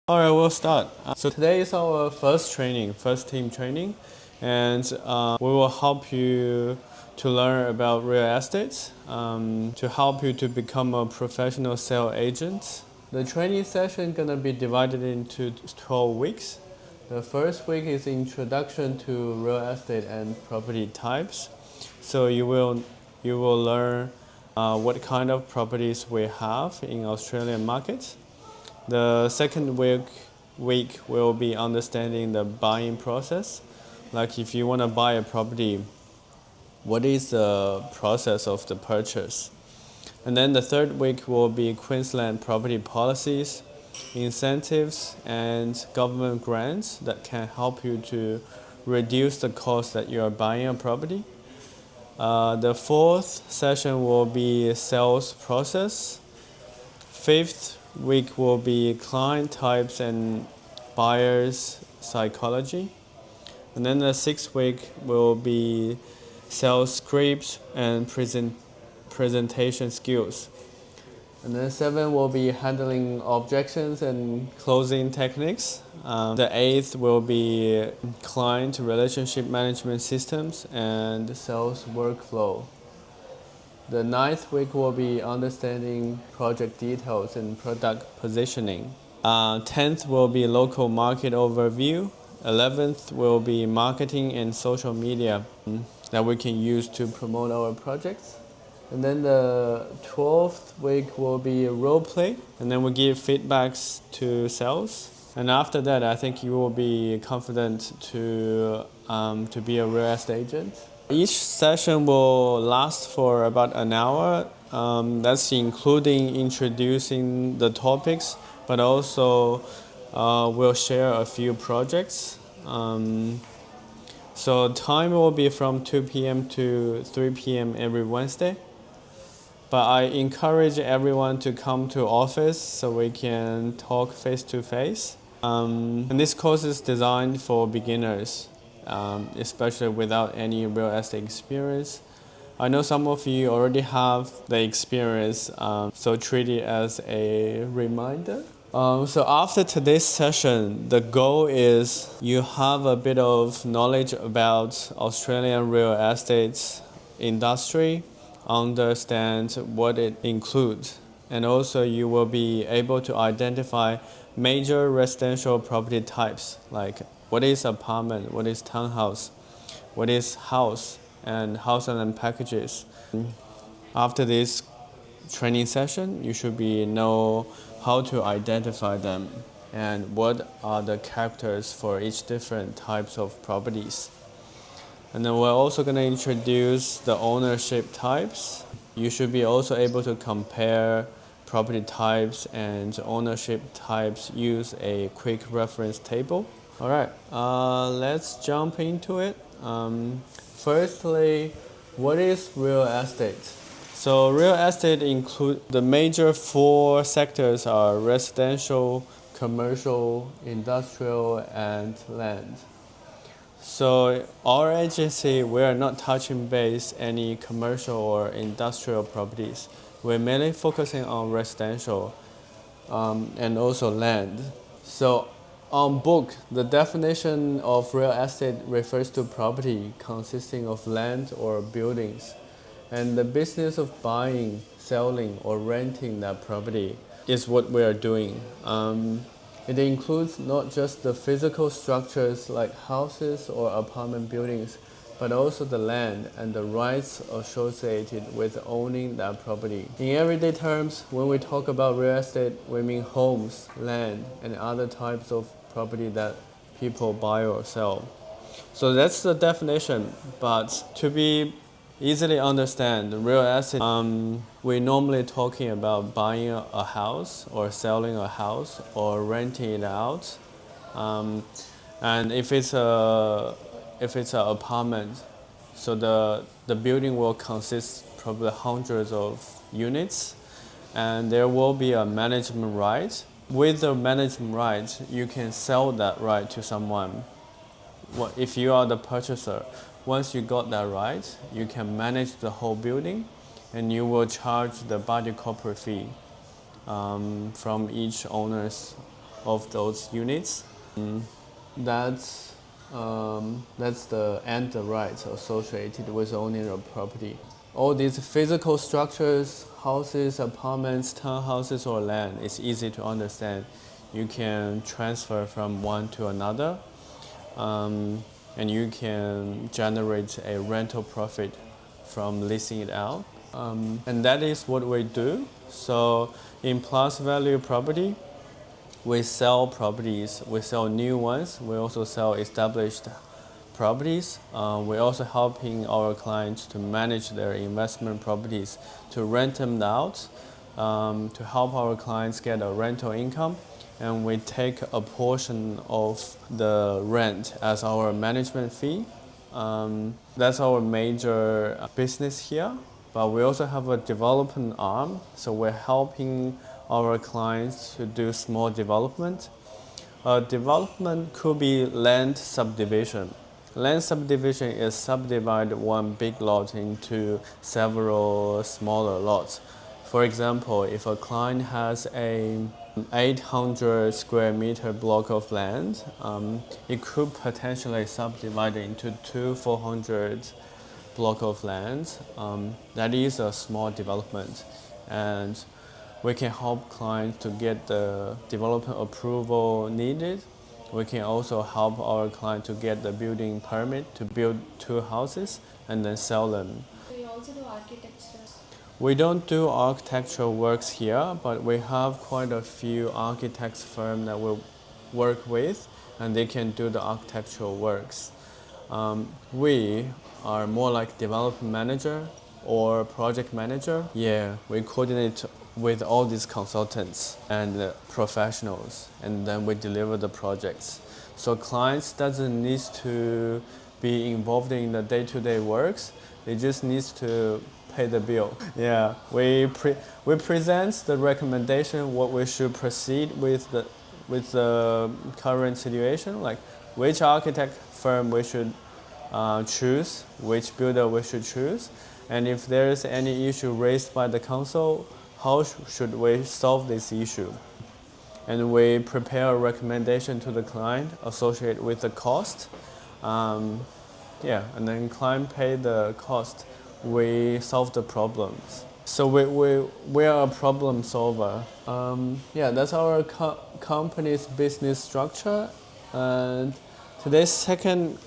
All right, we'll start. So today is our first team training, and we will help you to learn about real estate, to help you to become a professional sales agent. The training session gonna be divided into 12 weeks. The first week is introduction to real estate and property types. So you will learn what kind of properties we have in Australian market. The second week will be understanding the buying process. Like if you want to buy a property, what is the process of the purchase? And then the third week will be Queensland property policies, incentives, and government grants that can help you to reduce the cost that you are buying a property. The fourth session will be sales process. Fifth week will be client types and buyers psychology. And then the sixth week will be sales scripts and presentation skills. And then seven will be handling objections and closing techniques. The eighth will be client relationship management systems and sales workflow. The ninth week will be understanding project details and product positioning. 10th will be local market overview. 11th will be marketing and social media that we can use to promote our projects. And then the 12th week will be role play, and then we give feedbacks to sales. And after that, I think you will be confident to be a real estate agent. Each session will last for about an hour. That's including introducing the topics, but also we'll share a few projects. So time will be from 2 p.m. to 3 p.m. every Wednesday. But I encourage everyone to come to office so we can talk face to face. And this course is designed for beginners, especially without any real estate experience. I know some of you already have the experience, so treat it as a reminder. So after today's session, the goal is you have a bit of knowledge about Australian real estate industry, understand what it includes, and also you will be able to identify major residential property types like what is apartment, what is townhouse, what is house, and house and land packages. After this training session, you should know how to identify them and what are the characters for each different types of properties. And then we're also going to introduce the ownership types. You should be also able to compare property types and ownership types, use a quick reference table. All right, let's jump into it. Firstly, what is real estate? So real estate include the major four sectors are residential, commercial, industrial, and land. So our agency, we are not touching base any commercial or industrial properties. We're mainly focusing on residential and also land. So on book, the definition of real estate refers to property consisting of land or buildings. And the business of buying, selling, or renting that property is what we are doing. It includes not just the physical structures like houses or apartment buildings, but also the land and the rights associated with owning that property. In everyday terms, when we talk about real estate, we mean homes, land, and other types of property that people buy or sell. So that's the definition, but to be easily understand real estate, we're normally talking about buying a house or selling a house or renting it out. And if it's an apartment, so the building will consist probably hundreds of units, and there will be a management right. With the management right, you can sell that right to someone. If you are the purchaser, once you got that right, you can manage the whole building, and you will charge the body corporate fee from each owner's of those units. That's the and the rights associated with owning a property. All these physical structures, houses, apartments, townhouses, or land, it's easy to understand. You can transfer from one to another, and you can generate a rental profit from leasing it out. And that is what we do. So in Plus Value Property, we sell properties, we sell new ones, we also sell established properties. We're also helping our clients to manage their investment properties, to rent them out, to help our clients get a rental income. And we take a portion of the rent as our management fee. That's our major business here. But we also have a development arm, so we're helping our clients to do small development. Development could be land subdivision. Land subdivision is subdivide one big lot into several smaller lots. For example, if a client has a 800 square meter block of land, it could potentially subdivide into two 400 block of land. That is a small development, and we can help clients to get the development approval needed. We can also help our client to get the building permit to build two houses and then sell them. So you also do architecture? We don't do architectural works here, but we have quite a few architects firm that we work with, and they can do the architectural works. We are more like development manager or project manager. Yeah, we coordinate with all these consultants and professionals, and then we deliver the projects. So clients doesn't need to be involved in the day-to-day works. They just need to pay the bill. Yeah, we present the recommendation what we should proceed with the current situation, like which architect firm we should choose, which builder we should choose, and if there is any issue raised by the council, how should we solve this issue? And we prepare a recommendation to the client associated with the cost. And then client pay the cost. We solve the problems. So we are a problem solver. That's our company's business structure. And today's second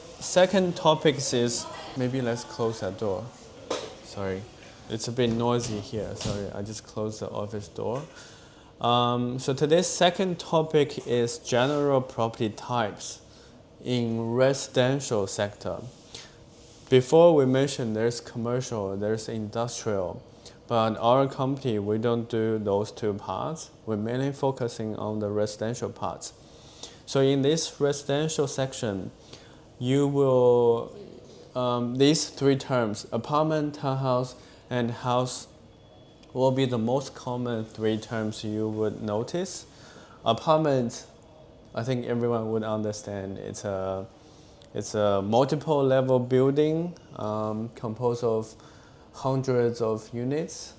topic is, maybe let's close that door. Sorry. It's a bit noisy here. Sorry, I just closed the office door. So today's second topic is general property types in residential sector. Before we mentioned there's commercial, there's industrial, but our company, we don't do those two parts. We're mainly focusing on the residential parts. So in this residential section, you will, these three terms, apartment, townhouse, and house, will be the most common three terms you would notice. Apartment, I think everyone would understand. It's a multiple level building composed of hundreds of units.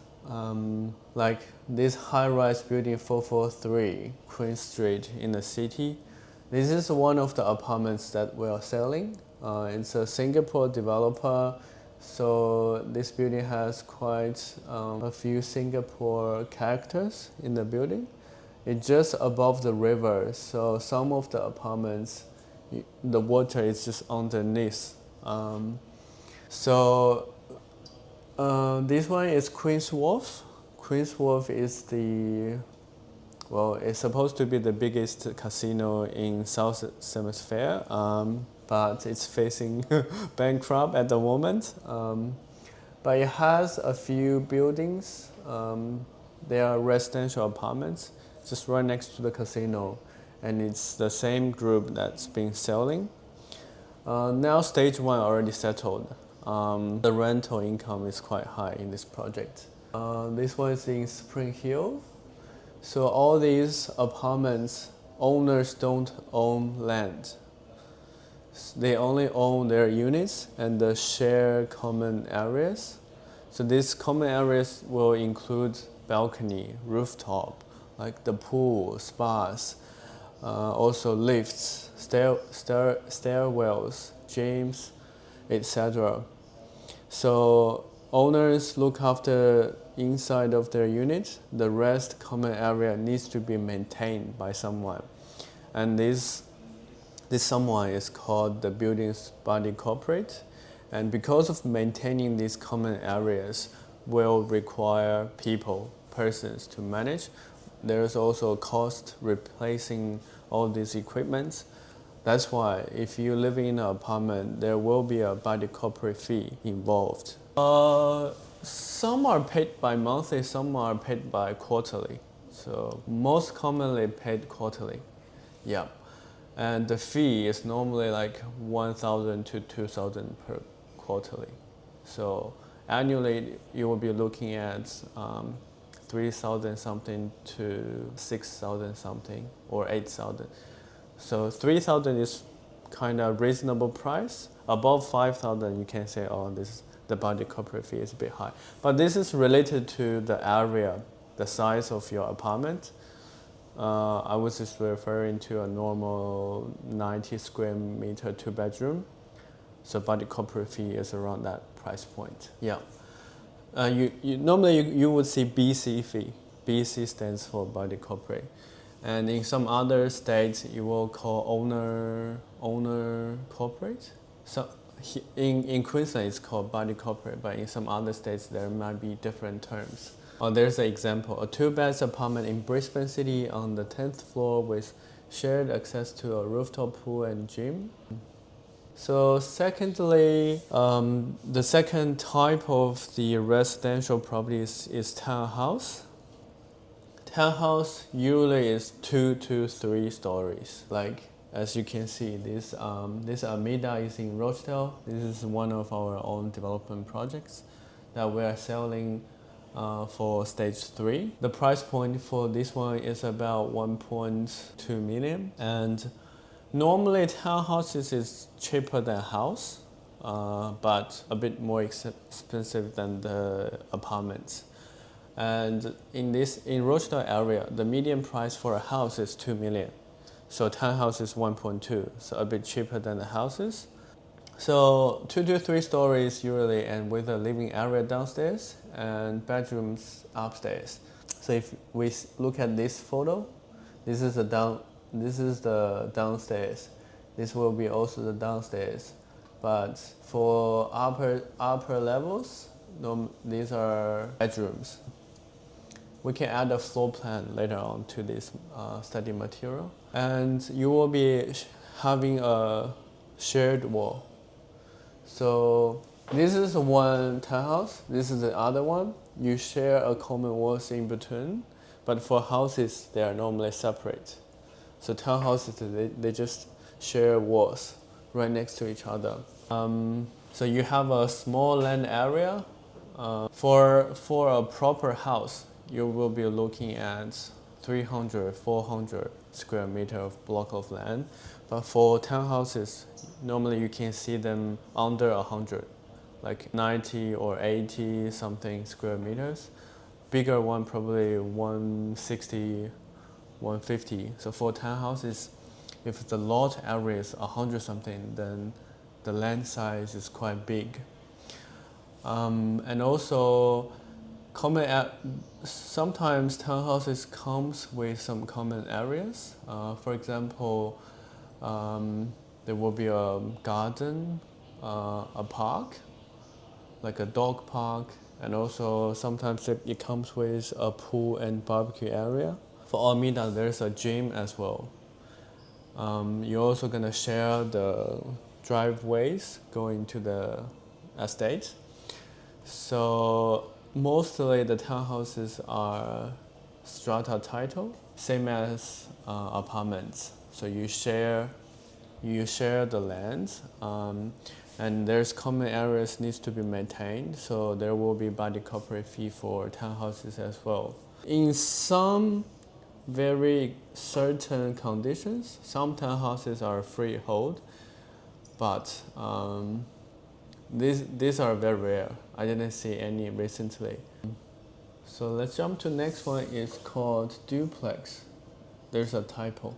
Like this high-rise building 443 Queen Street in the city. This is one of the apartments that we are selling. It's a Singapore developer. So this building has quite a few Singapore characters in the building. It's just above the river, so some of the apartments, the water is just underneath. This one is Queen's Wharf. Queen's Wharf is it's supposed to be the biggest casino in South Hemisphere. But it's facing bankrupt at the moment. But it has a few buildings. They are residential apartments just right next to the casino. And it's the same group that's been selling. Now stage one already settled. The rental income is quite high in this project. This one is in Spring Hill. So all these apartments, owners don't own land. They only own their units and share common areas. So these common areas will include balcony, rooftop, like the pool, spas, also lifts, stairwells, gyms, etc. So owners look after inside of their unit. The rest common area needs to be maintained by someone, and this someone is called the building's body corporate. And because of maintaining these common areas will require persons to manage, there's also a cost replacing all these equipments. That's why if you live in an apartment, there will be a body corporate fee involved. Some are paid by monthly, some are paid by quarterly. So most commonly paid quarterly. Yeah. And the fee is normally like 1,000 to 2,000 per quarterly. So annually, you will be looking at 3,000 something to 6,000 something or 8,000. So 3,000 is kind of reasonable price. Above 5,000, you can say, oh, the body corporate fee is a bit high. But this is related to the area, the size of your apartment. I was just referring to a normal 90 square meter 2-bedroom. So body corporate fee is around that price point. Yeah. Normally you would see BC fee. BC stands for body corporate. And in some other states, you will call owner corporate. So in Queensland, it's called body corporate, but in some other states, there might be different terms. There's an example, a 2-bed apartment in Brisbane City on the 10th floor with shared access to a rooftop pool and gym. So secondly, the second type of the residential properties is townhouse. Townhouse usually is 2 to 3 stories. Like as you can see, this Armida is in Rochdale. This is one of our own development projects that we are selling for stage 3. The price point for this one is about 1.2 million. And normally townhouses is cheaper than house, but a bit more expensive than the apartments. And in Rochdale area, the median price for a house is 2 million. So townhouse is 1.2, so a bit cheaper than the houses. So 2 to 3 stories usually, and with a living area downstairs and bedrooms upstairs. So if we look at this photo, this is the downstairs. This will be also the downstairs. But for upper levels, these are bedrooms. We can add a floor plan later on to this study material. And you will be having a shared wall. So this is one townhouse, this is the other one. You share a common walls in between, but for houses, they are normally separate. So townhouses, they just share walls right next to each other. So you have a small land area. For a proper house, you will be looking at 300, 400 square meter of block of land. But for townhouses, normally you can see them under 100, like 90 or 80 something square meters. Bigger one probably 160, 150. So for townhouses, if the lot area is 100 something, then the land size is quite big. And also, sometimes townhouses comes with some common areas. For example, there will be a garden, a park, like a dog park, and also sometimes it comes with a pool and barbecue area. For Armida, there's a gym as well. You're also gonna share the driveways going to the estate. So mostly the townhouses are strata title, same as apartments. So you share the land, and there's common areas needs to be maintained. So there will be body corporate fee for townhouses as well. In some very certain conditions, some townhouses are freehold, but these are very rare. I didn't see any recently. So let's jump to next one. Is called duplex. There's a typo.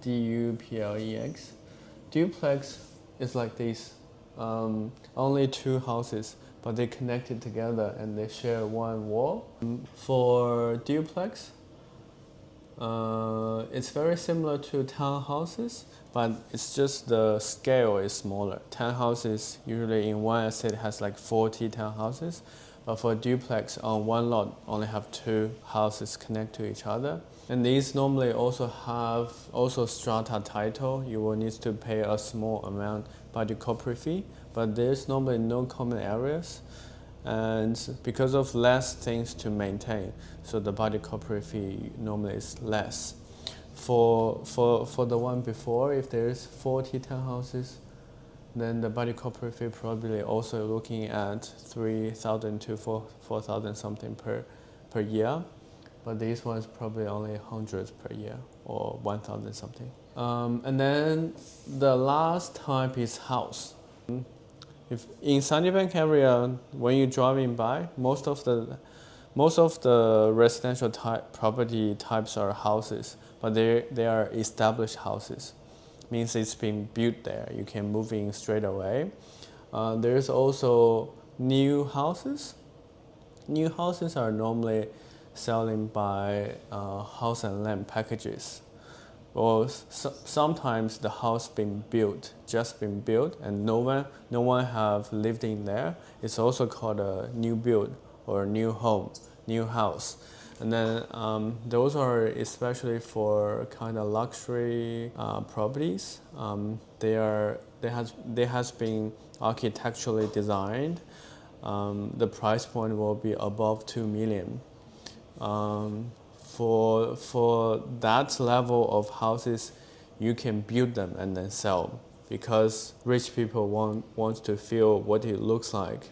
duplex. Duplex is like this. Only two houses, but they connected together and they share one wall. For duplex, it's very similar to townhouses, but it's just the scale is smaller. Townhouses usually in one estate has like 40 townhouses, but for duplex on one lot only have two houses connect to each other. And these normally also have strata title. You will need to pay a small amount by the corporate fee, but there's normally no common areas. And because of less things to maintain, so the body corporate fee normally is less. For the one before, if there's 40 townhouses, then the body corporate fee probably also looking at 3,000 to 4,000 something per year. But these ones probably only hundreds per year or 1,000 something. And then the last type is house. If in Sunnybank area, when you're driving by, most of the residential property types are houses, but they are established houses. Means it's been built there. You can move in straight away. There's also new houses. New houses are normally selling by house and land packages. Or sometimes the house just been built, and no one have lived in there. It's also called a new build or new home, new house. And then those are especially for kind of luxury properties. They has been architecturally designed. The price point will be above 2 million. For that level of houses, you can build them and then sell, because rich people want to feel what it looks like.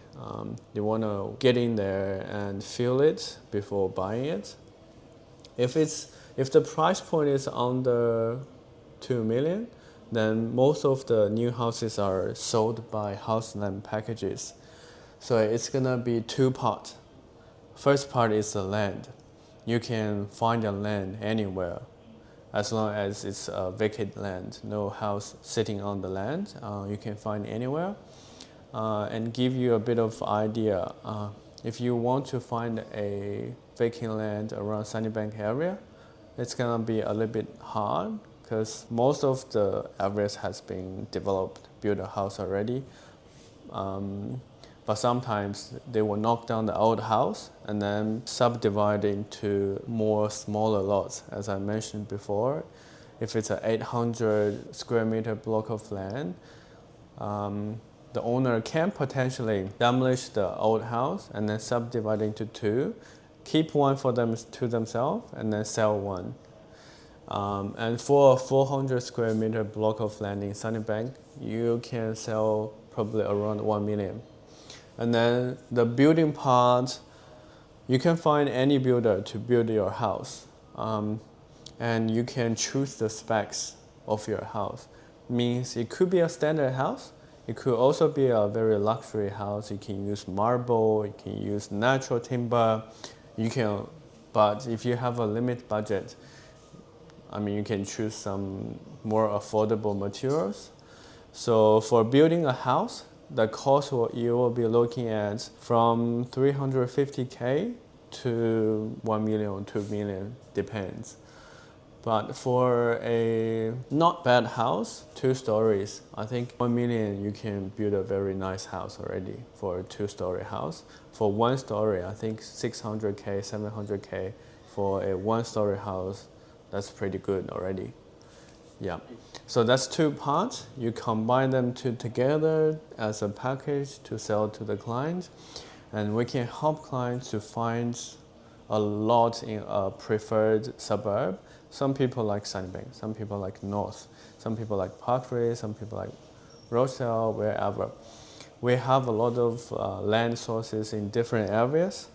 They want to get in there and feel it before buying it. If the price point is under 2 million, then most of the new houses are sold by house land packages. So it's gonna be two parts. First part is the land. You can find the land anywhere, as long as it's a vacant land, no house sitting on the land. You can find anywhere, and give you a bit of idea. If you want to find a vacant land around Sunnybank area, it's gonna be a little bit hard, because most of the areas has been developed, built a house already. But sometimes they will knock down the old house and then subdivide into more smaller lots. As I mentioned before, if it's an 800 square meter block of land, the owner can potentially demolish the old house and then subdivide into two, keep one for them to themselves, and then sell one. And for a 400 square meter block of land in Sunnybank, you can sell probably around 1 million. And then the building part, you can find any builder to build your house. And you can choose the specs of your house. Means it could be a standard house. It could also be a very luxury house. You can use marble, you can use natural timber. But if you have a limited budget, you can choose some more affordable materials. So for building a house, the cost you will be looking at from 350K to 1 million or 2 million, depends. But for a not bad house, 2 stories, I think 1 million you can build a very nice house already for a 2-story house. For 1 story, I think 600K, 700K for a 1-story house, that's pretty good already. Yeah, so that's 2 parts. You combine them together as a package to sell to the client, and we can help clients to find a lot in a preferred suburb. Some people like Sunnybank, some people like North, some people like Parkway, some people like Rosedale, wherever. We have a lot of land sources in different areas.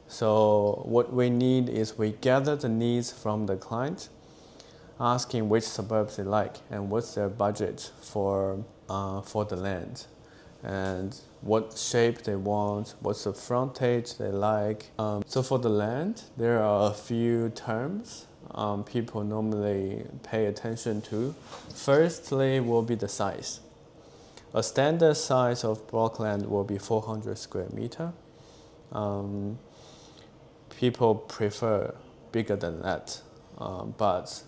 So what we need is we gather the needs from the client, asking which suburbs they like and what's their budget for the land, and what shape they want, what's the frontage they like. So for the land, there are a few terms people normally pay attention to. Firstly, will be the size. A standard size of block land will be 400 square meter. People prefer bigger than that, but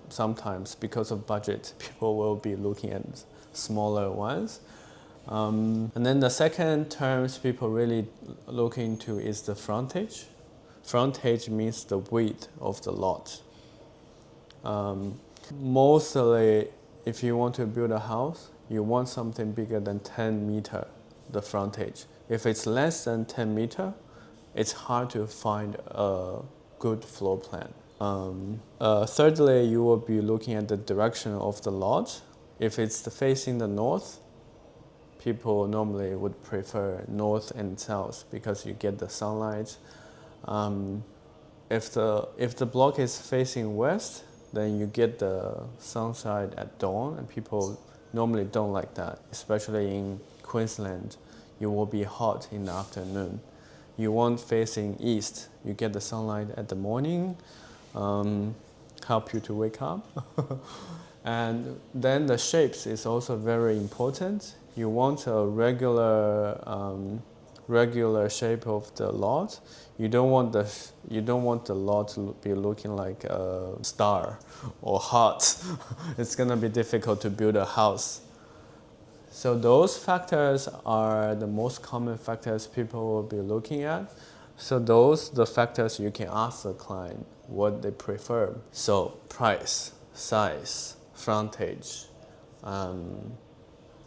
sometimes because of budget, people will be looking at smaller ones. And then the second terms people really look into is the frontage. Frontage means the width of the lot. Mostly, if you want to build a house, you want something bigger than 10 meter, the frontage. If it's less than 10 meter, it's hard to find a good floor plan. Thirdly, you will be looking at the direction of the lot. If it's facing the north, people normally would prefer north and south because you get the sunlight. If the block is facing west, then you get the sunshine at dawn, and people normally don't like that, especially in Queensland. You will be hot in the afternoon. You want facing east, you get the sunlight at the morning, help you to wake up. And then the shapes is also very important. You want a regular shape of the lot. You don't want the lot to be looking like a star or heart. It's gonna be difficult to build a house. So those factors are the most common factors people will be looking at. So those the factors you can ask the client what they prefer. So price, size, frontage,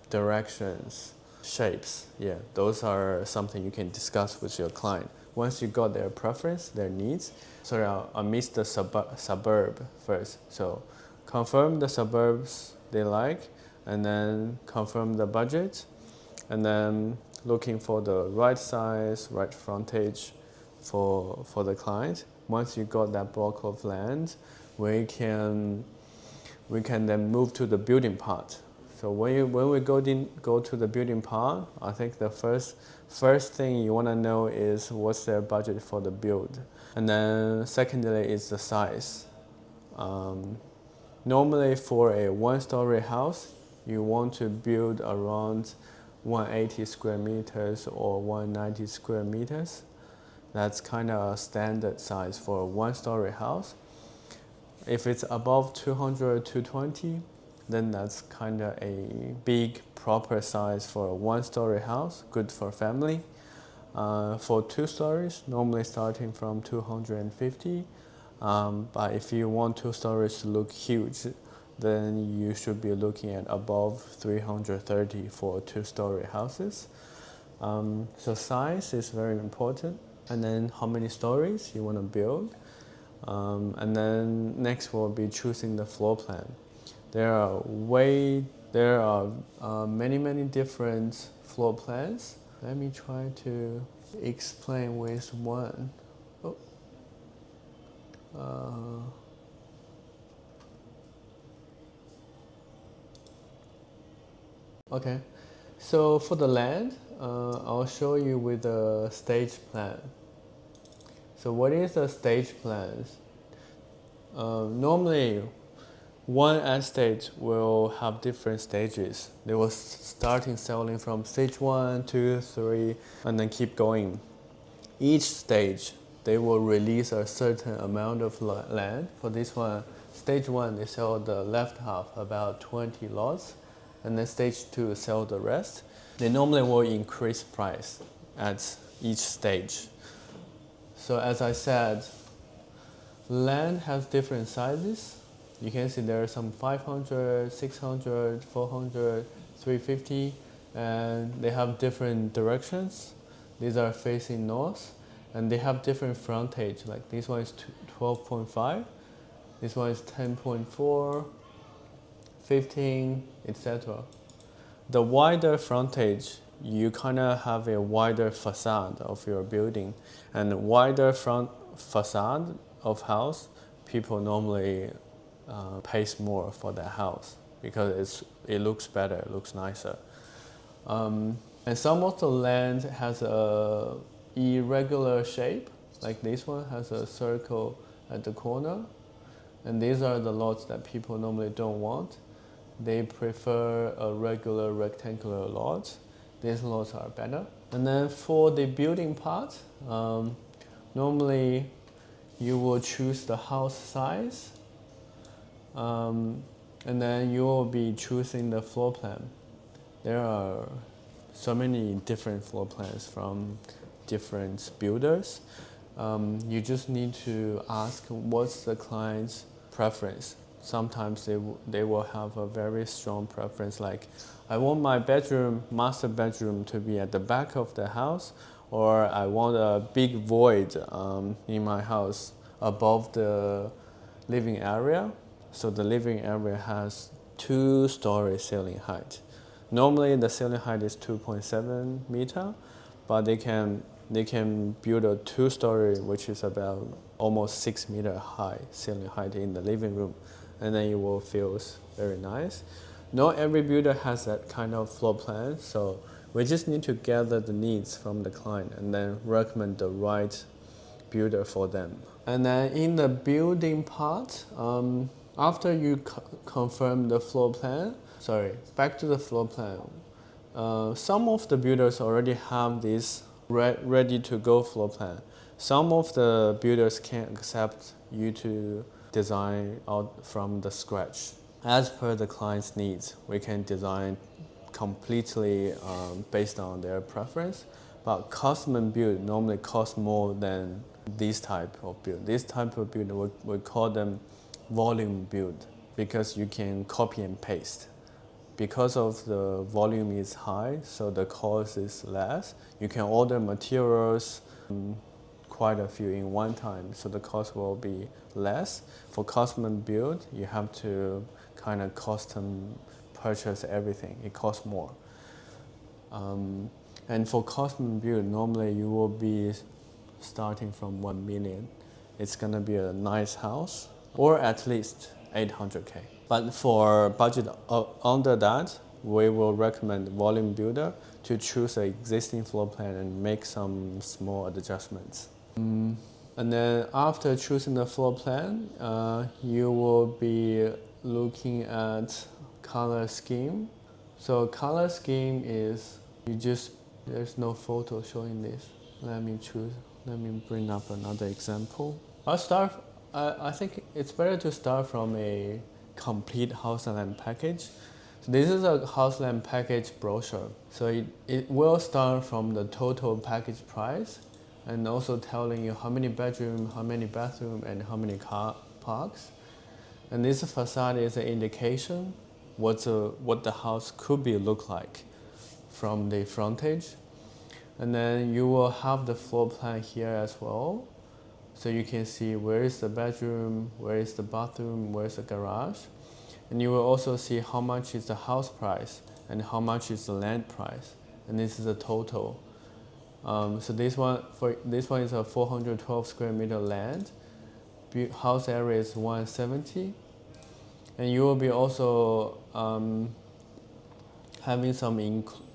directions, shapes. Yeah, those are something you can discuss with your client. Once you got their preference, their needs. Sorry, I'll miss the suburb first. So confirm the suburbs they like, and then confirm the budget, and then looking for the right size, right frontage for the client. Once you got that block of land, we can then move to the building part. So when we go to the building part, I think the first thing you want to know is what's their budget for the build, and then secondly is the size. Normally for a one-story house, you want to build around 180 square meters or 190 square meters. That's kind of a standard size for a one-story house. If it's above 200, 220, then that's kind of a big proper size for a one-story house, good for family. For 2 stories, normally starting from 250. But if you want 2 stories to look huge, then you should be looking at above 330 for 2-story houses. So size is very important. And then how many stories you want to build. And then next will be choosing the floor plan. There are many different floor plans. Let me try to explain with one. Okay, so for the land, I'll show you with the stage plan. So what is a stage plan? Normally, one estate will have different stages. They will starting selling from stage 1, 2, 3, and then keep going. Each stage, they will release a certain amount of land. For this one, stage 1, they sell the left half, about 20 lots, and then stage 2 sell the rest. They normally will increase price at each stage. So as I said, land has different sizes. You can see there are some 500, 600, 400, 350, and they have different directions. These are facing north, and they have different frontage. Like this one is 12.5, this one is 10.4, 15, etc. The wider frontage, you kind of have a wider facade of your building, and wider front facade of house, people normally pays more for their house because it looks better, it looks nicer. And some of the land has a irregular shape, like this one has a circle at the corner. And these are the lots that people normally don't want. They prefer a regular rectangular lot. These lots are better. And then for the building part, normally you will choose the house size, and then you will be choosing the floor plan. There are so many different floor plans from different builders. You just need to ask what's the client's preference. Sometimes they will have a very strong preference, like I want my master bedroom to be at the back of the house, or I want a big void in my house above the living area. So the living area has 2-story ceiling height. Normally the ceiling height is 2.7 meter, but they can build a 2-story, which is about almost 6 meter high ceiling height in the living room, and then it will feel very nice. Not every builder has that kind of floor plan, so we just need to gather the needs from the client and then recommend the right builder for them. And then in the building part, after you confirm the floor plan, back to the floor plan. Some of the builders already have this ready to go floor plan. Some of the builders can accept you to design out from the scratch. As per the client's needs, we can design completely based on their preference. But custom build normally costs more than this type of build. This type of build, we call them volume build, because you can copy and paste. Because of the volume is high, so the cost is less. You can order materials, quite a few in one time, so the cost will be less. For custom build, you have to kind of custom purchase everything. It costs more. And for custom build, normally you will be starting from 1 million. It's gonna be a nice house, or at least 800K. But for budget under that, we will recommend volume builder to choose an existing floor plan and make some small adjustments. And then after choosing the floor plan, you will be looking at color scheme. So color scheme is, there's no photo showing this. Let me bring up another example. I think it's better to start from a complete house and land package. So this is a house land package brochure. So it will start from the total package price, and also telling you how many bedroom, how many bathroom, and how many car parks. And this facade is an indication what the house could be look like from the frontage. And then you will have the floor plan here as well. So you can see where is the bedroom, where is the bathroom, where is the garage. And you will also see how much is the house price and how much is the land price. And this is the total. So this one is a 412 square meter land. House area is 170. And you will be also having some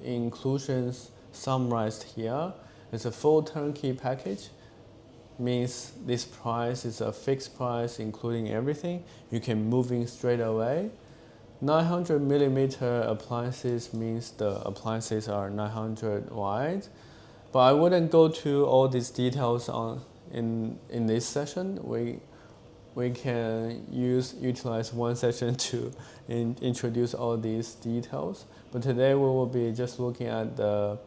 inclusions summarized here. It's a full turnkey package. Means this price is a fixed price including everything. You can move in straight away. 900 millimeter appliances means the appliances are 900 wide. But I wouldn't go to all these details in this session. We can utilize one session to introduce all these details. But today we will be just looking at the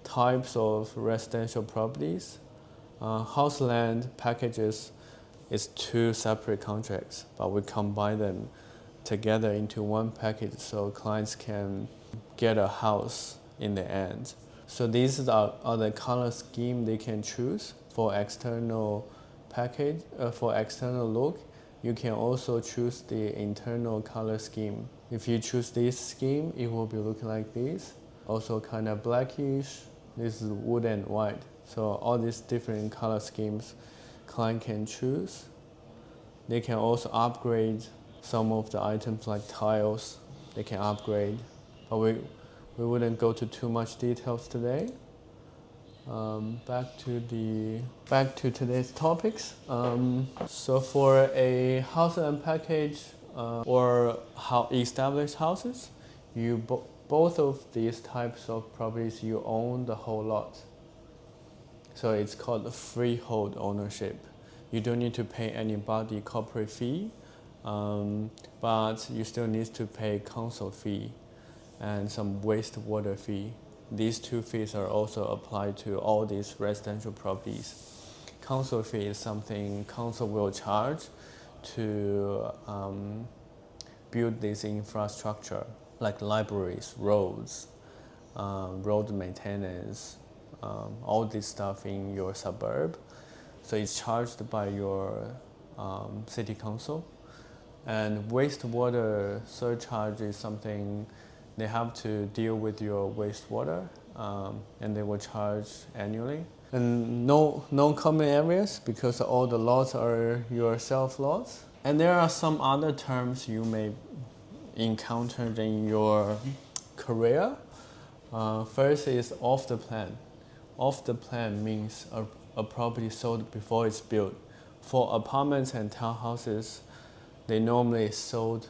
types of residential properties. House land packages is 2 separate contracts, but we combine them together into one package so clients can get a house in the end. So these are the color scheme they can choose for external package. For external look, you can also choose the internal color scheme. If you choose this scheme, it will be looking like this. Also kind of blackish. This is wood and white. So all these different color schemes client can choose. They can also upgrade some of the items like tiles. They can upgrade, but we wouldn't go to too much details today. Back to today's topics. So for a house and package or how established houses, both of these types of properties you own the whole lot. So it's called a freehold ownership. You don't need to pay anybody corporate fee, but you still need to pay council fee and some wastewater fee. These two fees are also applied to all these residential properties. Council fee is something council will charge to build this infrastructure like libraries, roads, road maintenance, all this stuff in your suburb. So it's charged by your city council. And wastewater surcharge is something they have to deal with your wastewater, and they will charge annually. And no common areas because all the lots are your self lots. And there are some other terms you may encounter in your career. First is off the plan. Off the plan means a property sold before it's built. For apartments and townhouses, they normally sold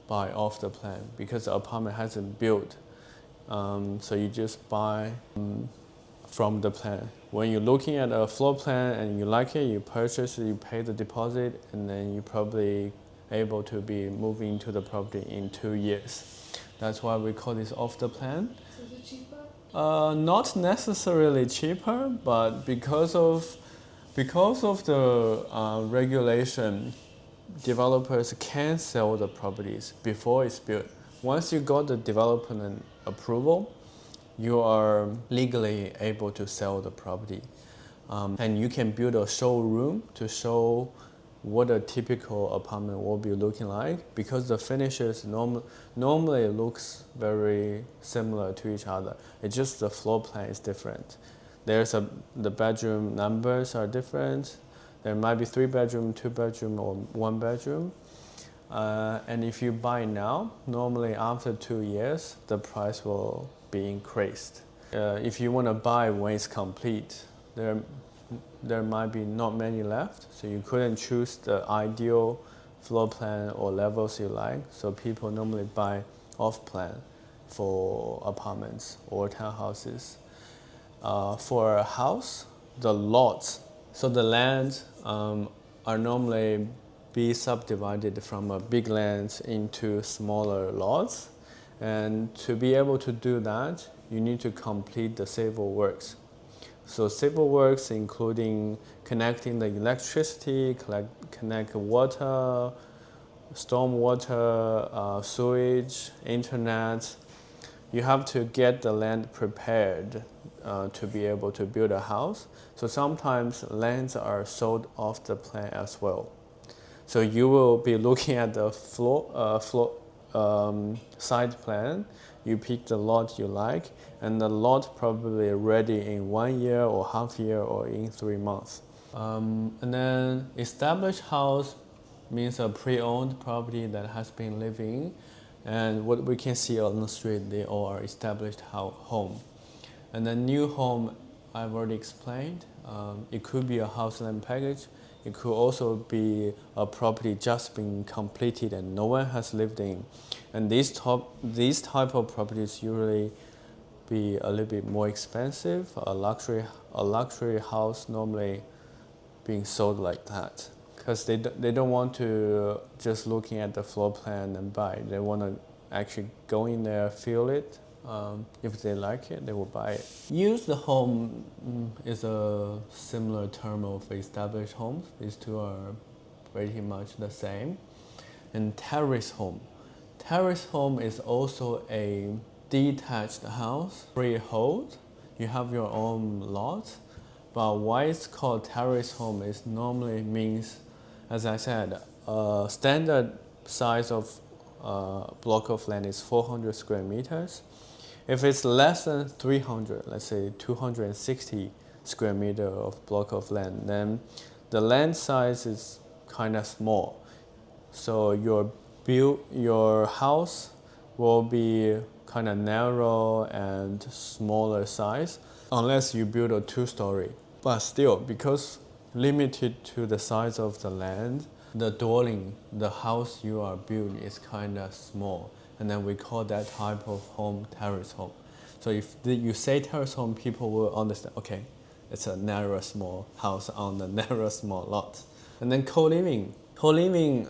by off the plan because the apartment hasn't built. So you just buy from the plan. When you're looking at a floor plan and you like it, you purchase it, you pay the deposit, and then you're probably able to be moving into the property in 2 years. That's why we call this off the plan. So is it cheaper? Not necessarily cheaper, but because of the regulation, developers can sell the properties before it's built. Once you got the development approval, you are legally able to sell the property. And you can build a showroom to show what a typical apartment will be looking like because the finishes normally looks very similar to each other. It's just the floor plan is different. The bedroom numbers are different. There might be 3 bedroom, 2 bedroom, or 1 bedroom. And if you buy now, normally after 2 years, the price will be increased. If you want to buy when it's complete, there might be not many left, so you couldn't choose the ideal floor plan or levels you like. So people normally buy off plan for apartments or townhouses. For a house, the lots, so the land are normally be subdivided from a big land into smaller lots. And to be able to do that, you need to complete the civil works. So civil works including connecting the electricity, connect water, stormwater, sewage, internet. You have to get the land prepared to be able to build a house. So sometimes lands are sold off the plan as well. So you will be looking at the site plan. You pick the lot you like, and the lot probably ready in 1 year or half year or in 3 months. And then established house means a pre-owned property that has been living, and what we can see on the street, they all are established home. And then new home, I've already explained. It could be a house land package. It could also be a property just being completed and no one has lived in. And these type of properties usually be a little bit more expensive. A luxury house normally being sold like that because they don't want to just looking at the floor plan and buy. They want to actually go in there, feel it. If they like it, they will buy it. Used home is a similar term of established homes. These two are pretty much the same. And terrace home. Terrace home is also a detached house, freehold. You have your own lot. But why it's called terrace home is normally means, as I said, standard size of block of land is 400 square meters. If it's less than 300, let's say 260 square meter of block of land, then the land size is kind of small. So your house will be kind of narrow and smaller size unless you build a two-story. But still, because limited to the size of the land, the dwelling, the house you are building is kind of small. And then we call that type of home terrace home. So if you say terrace home, people will understand, okay, it's a narrow small house on a narrow small lot. And then co-living. Co-living,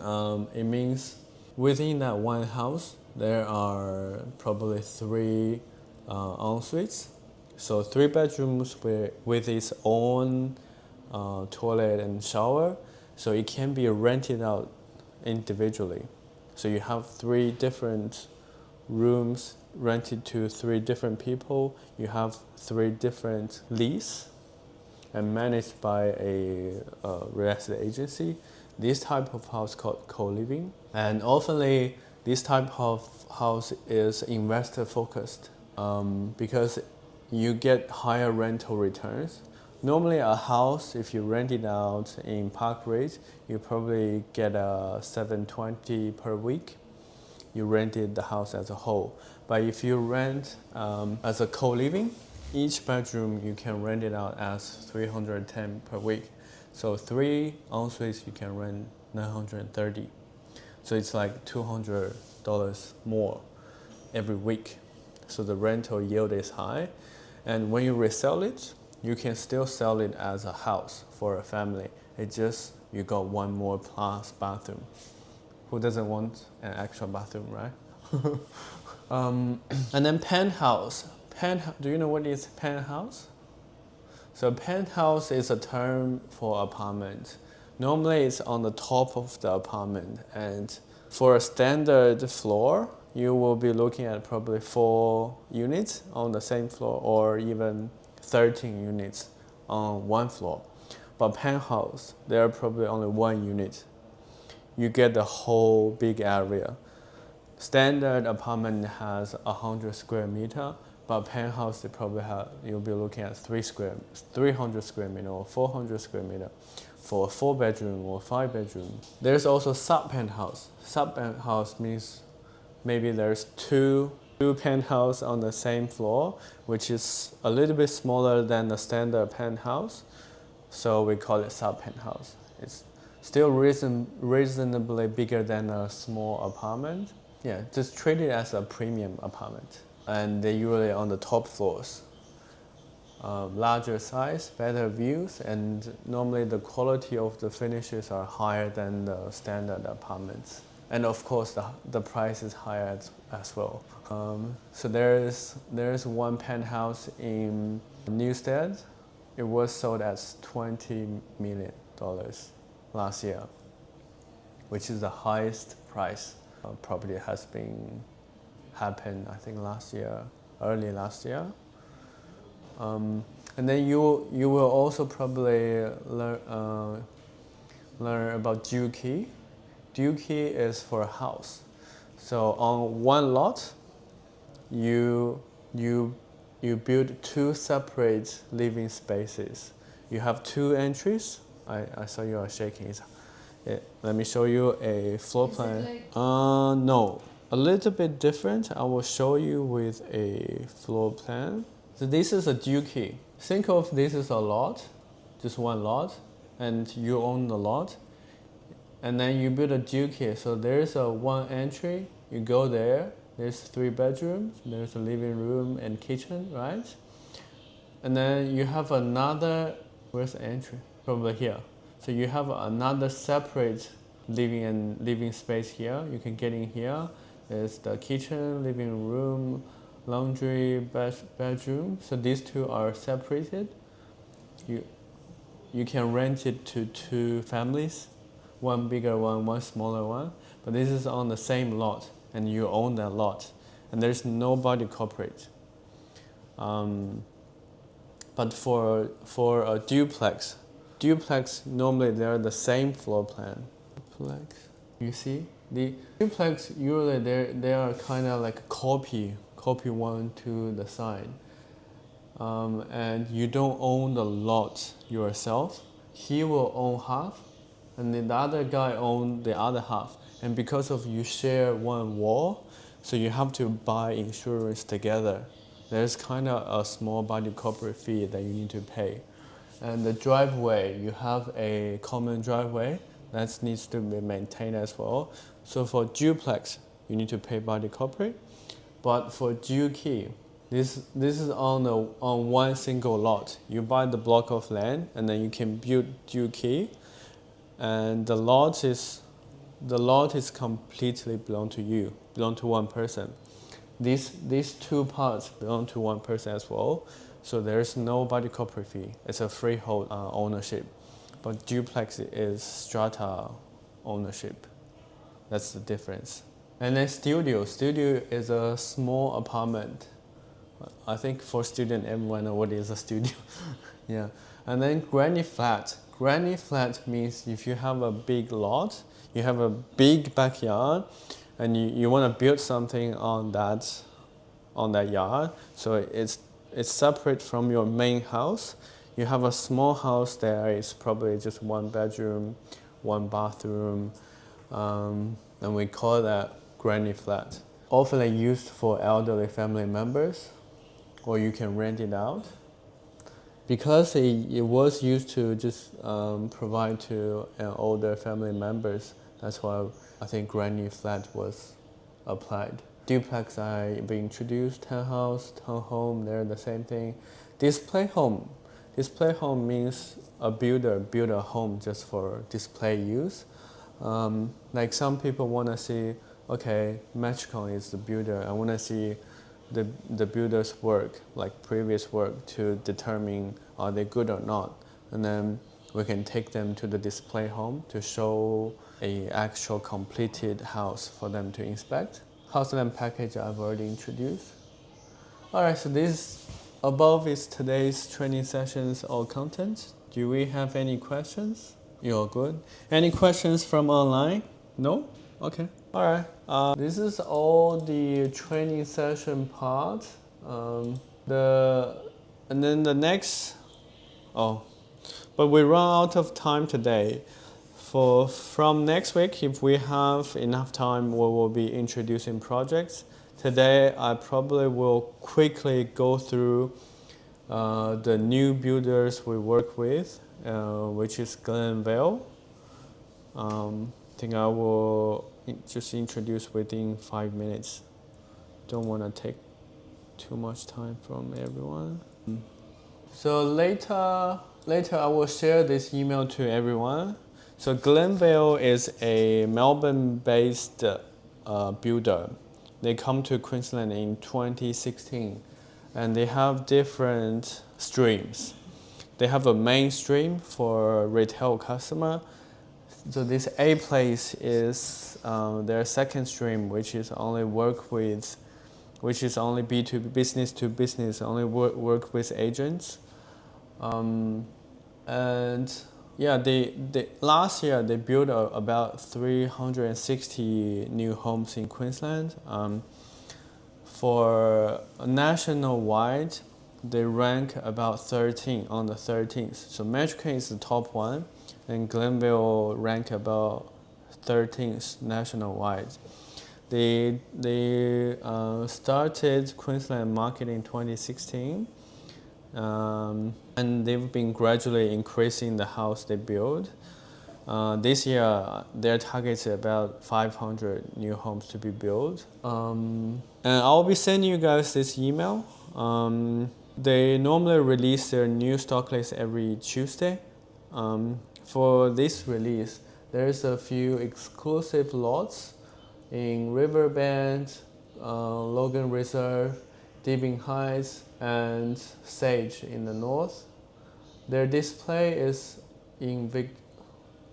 it means within that one house, there are probably three en-suites. So 3 bedrooms with its own toilet and shower. So it can be rented out individually. So you have 3 different rooms rented to 3 different people. You have 3 different lease and managed by a real estate agency. This type of house called co-living. And oftenly, this type of house is investor focused because you get higher rental returns. Normally a house, if you rent it out in park rate, you probably get a 720 per week. You rented the house as a whole. But if you rent as a co-living, each bedroom you can rent it out as 310 per week. So 3 en-suites you can rent 930. So it's like $200 more every week. So the rental yield is high. And when you resell it, you can still sell it as a house for a family. It's just you got one more plus bathroom. Who doesn't want an extra bathroom, right? And then penthouse. Do you know what is penthouse? So penthouse is a term for apartment. Normally it's on the top of the apartment, and for a standard floor, you will be looking at probably 4 units on the same floor or even 13 units on one floor. But penthouse, there are probably only 1 unit. You get the whole big area. Standard apartment has 100 square meter, but penthouse they probably have, you'll be looking at 300 square meter or 400 square meter for a 4 bedroom or 5 bedroom. There's also sub penthouse. Sub penthouse means maybe there's two penthouse on the same floor, which is a little bit smaller than the standard penthouse. So we call it sub penthouse. It's still reasonably bigger than a small apartment. Yeah, just treat it as a premium apartment. And they're usually on the top floors. Larger size, better views, and normally the quality of the finishes are higher than the standard apartments. And of course, the price is higher as well. So there's one penthouse in Newstead. It was sold at $20 million last year, which is the highest price property has happened, I think early last year. And then you will also probably learn about Juki. Juki is for a house. So on one lot, you build 2 separate living spaces. You have 2 entries. I saw you are shaking. Let me show you a floor plan. Is it like No, a little bit different. I will show you with a floor plan. So this is a Juki. Think of this as a lot, just one lot, and you own the lot. And then you build a Juki. So there's a 1 entry. You go there. There's 3 bedrooms. There's a living room and kitchen, right? And then you have another. Where's the entry? Probably here. So you have another separate living space here. You can get in here. There's the kitchen, living room, laundry, bedroom. So these 2 are separated. You can rent it to 2 families, 1 bigger one, 1 smaller one. But this is on the same lot, and you own that lot, and there's nobody corporate. But for a duplex normally they're the same floor plan. Duplex, you see, the duplex usually they are kind of like a copy one to the side, and you don't own the lot yourself. He will own half, and then the other guy own the other half. And because of you share one wall, So you have to buy insurance together. There's kind of a small body corporate fee that you need to pay. And the driveway, you have a common driveway that needs to be maintained as well. So for duplex, you need to pay body corporate. But for dual key, this is on one single lot. You buy the block of land and then you can build dual key, and the lot is completely belong to you, belong to one person. These two parts belong to one person as well. So there's no body corporate fee. It's a freehold ownership, but duplex is strata ownership. That's the difference. And then studio is a small apartment. I think for student, everyone know what is a studio. Yeah. And then granny flat. Granny flat means if you have a big lot, you have a big backyard, and you want to build something on that yard. So it's separate from your main house. You have a small house there. It's probably just one bedroom, one bathroom, and we call that granny flat. Often used for elderly family members, or you can rent it out. Because it was used to just provide to older family members, that's why I think granny flat was applied. Duplex I been introduced, townhouse, townhome, they're the same thing. Display home means a builder build a home just for display use. Like some people want to see, okay, Matchcon is the builder. I want to see the builder's work, like previous work, to determine are they good or not. And then we can take them to the display home to show a actual completed house for them to inspect. Houseland package I've already introduced. Alright, so this above is today's training sessions or content. Do we have any questions? You're good. Any questions from online? No? Okay. Alright. This is all the training session part. And then the next. But we run out of time today. From next week, if we have enough time, we will be introducing projects. Today, I probably will quickly go through the new builders we work with, which is Glenvale. I think I will just introduce within 5 minutes. Don't want to take too much time from everyone. So later I will share this email to everyone. So Glenvale is a Melbourne-based builder. They come to Queensland in 2016, and they have different streams. They have a main stream for retail customer. So this A Place is their second stream, which is only B2B, business to business, only work with agents. And yeah, they last year they built about 360 new homes in Queensland. For national-wide, they rank about 13 on the 13th. So Matchcon is the top one, and Glenvale rank about 13th national-wide. They started Queensland market in 2016, and they've been gradually increasing the house they build. This year, their target is about 500 new homes to be built. And I'll be sending you guys this email. They normally release their new stock list every Tuesday. For this release, there's a few exclusive lots in Riverbend, Logan Reserve, Deebing Heights, and Sage in the north. Their display is in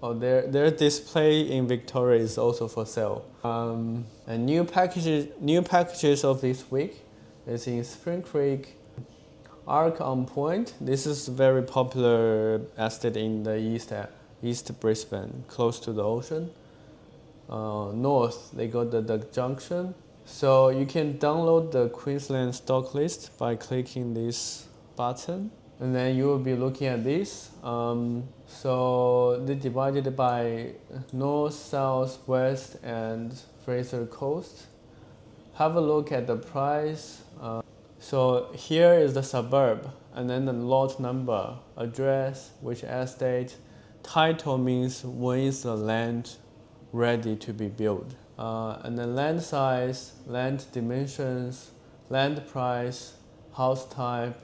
their display in Victoria is also for sale. And new packages of this week is in Spring Creek, Arc on Point. This is a very popular estate in the East Brisbane, close to the ocean. North, they got the Junction. So you can download the Queensland stock list by clicking this button, and then you will be looking at this. So they divided by north, south, west, and Fraser Coast. have a look at the price. So here is the suburb, and then the lot number, address, which estate, title means when is the land ready to be built, and then land size, land dimensions, land price, house type,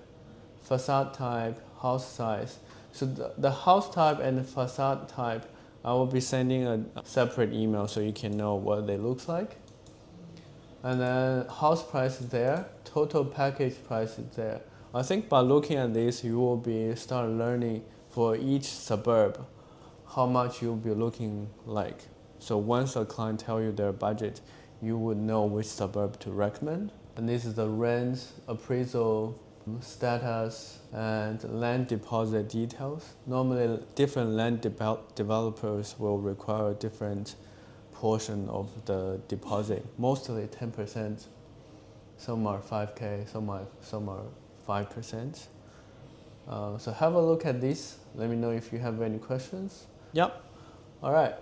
facade type, house size. So the house type and the facade type, I will be sending a separate email so you can know what they look like. And then house price is there, total package price is there. I think by looking at this, you will be start learning for each suburb how much you'll be looking like. So once a client tell you their budget, you would know which suburb to recommend. And this is the rent, appraisal, status, and land deposit details. Normally, different land developers will require a different portion of the deposit, mostly 10%. Some are 5K, some are 5%. So have a look at this. Let me know if you have any questions. Yep. All right.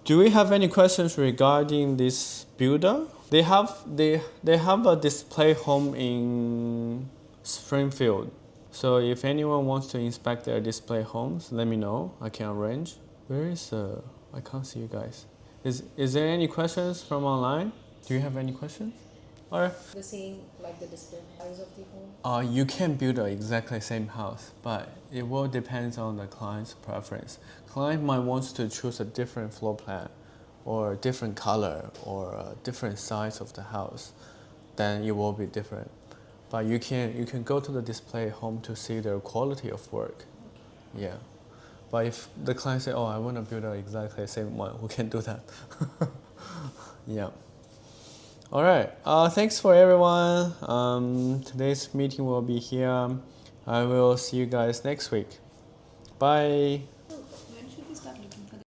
Do we have any questions regarding this builder? They have a display home in Springfield. So if anyone wants to inspect their display homes, let me know. I can arrange. Where is I can't see you guys. Is there any questions from online? Do you have any questions? All right. The same, like the display size of the home? You can build the exactly same house, but it will depend on the client's preference. Client might want to choose a different floor plan, or a different color, or a different size of the house. Then it will be different. But you can go to the display home to see their quality of work. Yeah. But if the client say, "Oh, I want to build the exactly same one," we can do that. Yeah. All right. Thanks for everyone. Today's meeting will be here. I will see you guys next week. Bye.